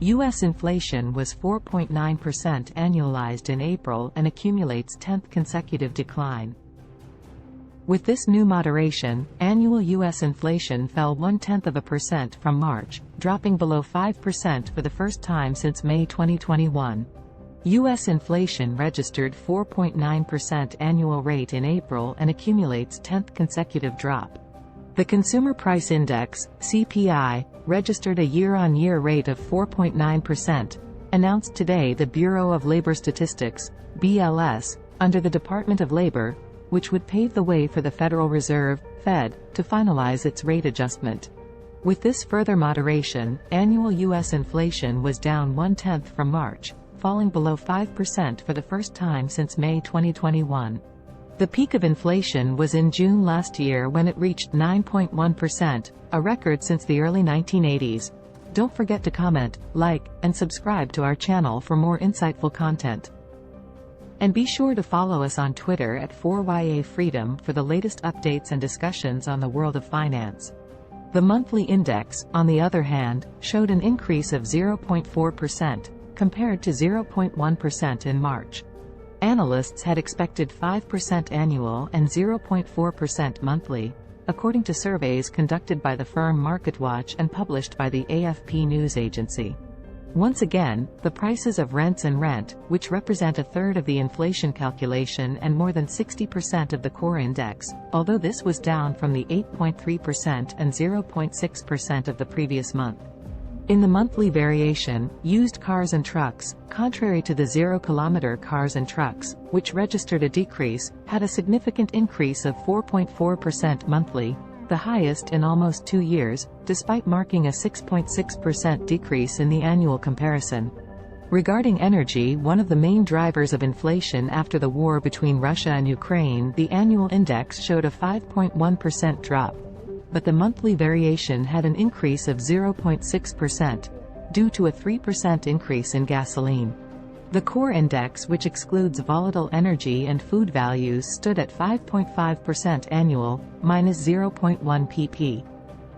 U.S. inflation was 4.9% annualized in April and accumulates 10th consecutive decline. With this new moderation, annual U.S. inflation fell 0.1% from March, dropping below 5% for the first time since May 2021. U.S. inflation registered 4.9% annual rate in April and accumulates 10th consecutive drop. The Consumer Price Index, CPI, registered a year-on-year rate of 4.9%, announced today the Bureau of Labor Statistics, BLS, under the Department of Labor, which would pave the way for the Federal Reserve, Fed, to finalize its rate adjustment. With this further moderation, annual U.S. inflation was down 0.1% from March, falling below 5% for the first time since May 2021. The peak of inflation was in June last year when it reached 9.1%, a record since the early 1980s. Don't forget to comment, like, and subscribe to our channel for more insightful content. And be sure to follow us on Twitter at 4YA Freedom for the latest updates and discussions on the world of finance. The monthly index, on the other hand, showed an increase of 0.4%, compared to 0.1% in March. Analysts had expected 5% annual and 0.4% monthly, according to surveys conducted by the firm MarketWatch and published by the AFP news agency. Once again, the prices of rents and rent, which represent a third of the inflation calculation and more than 60% of the core index, although this was down from the 8.3% and 0.6% of the previous month. In the monthly variation, used cars and trucks, contrary to the 0-kilometer cars and trucks, which registered a decrease, had a significant increase of 4.4% monthly, the highest in almost 2 years, despite marking a 6.6% decrease in the annual comparison. Regarding energy, one of the main drivers of inflation after the war between Russia and Ukraine, the annual index showed a 5.1% drop. But the monthly variation had an increase of 0.6%, due to a 3% increase in gasoline. The core index, which excludes volatile energy and food values, stood at 5.5% annual, minus 0.1 pp.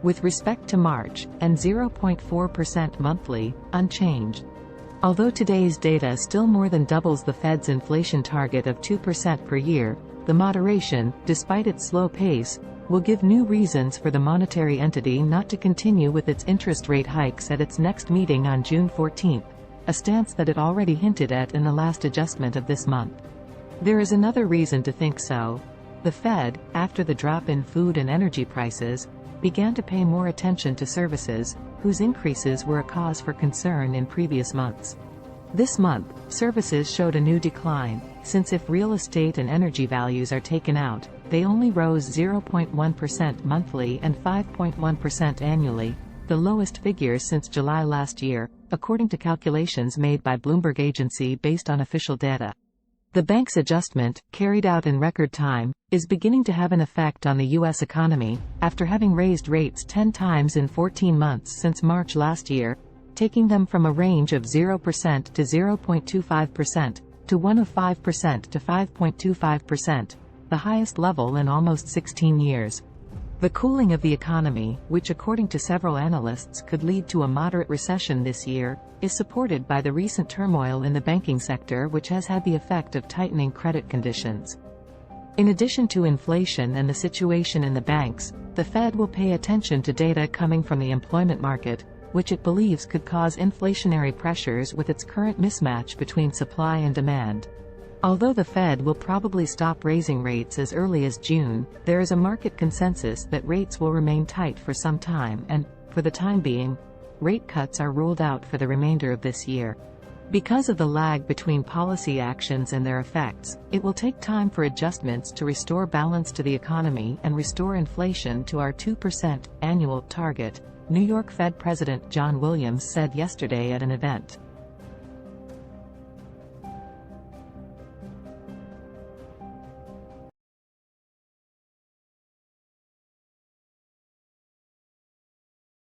With respect to March, and 0.4% monthly, unchanged. Although today's data still more than doubles the Fed's inflation target of 2% per year, the moderation, despite its slow pace, will give new reasons for the monetary entity not to continue with its interest rate hikes at its next meeting on June 14, a stance that it already hinted at in the last adjustment of this month. There is another reason to think so. The Fed, after the drop in food and energy prices, began to pay more attention to services, whose increases were a cause for concern in previous months. This month, services showed a new decline, since if real estate and energy values are taken out, they only rose 0.1% monthly and 5.1% annually, the lowest figures since July last year, according to calculations made by Bloomberg agency based on official data. The bank's adjustment, carried out in record time, is beginning to have an effect on the U.S. economy, after having raised rates 10 times in 14 months since March last year, taking them from a range of 0% to 0.25%, to one of 5% to 5.25%, the highest level in almost 16 years. The cooling of the economy, which according to several analysts could lead to a moderate recession this year, is supported by the recent turmoil in the banking sector, which has had the effect of tightening credit conditions. In addition to inflation and the situation in the banks, the Fed will pay attention to data coming from the employment market, which it believes could cause inflationary pressures with its current mismatch between supply and demand. Although the Fed will probably stop raising rates as early as June, there is a market consensus that rates will remain tight for some time and, for the time being, rate cuts are ruled out for the remainder of this year. Because of the lag between policy actions and their effects, it will take time for adjustments to restore balance to the economy and restore inflation to our 2% annual target, New York Fed President John Williams said yesterday at an event.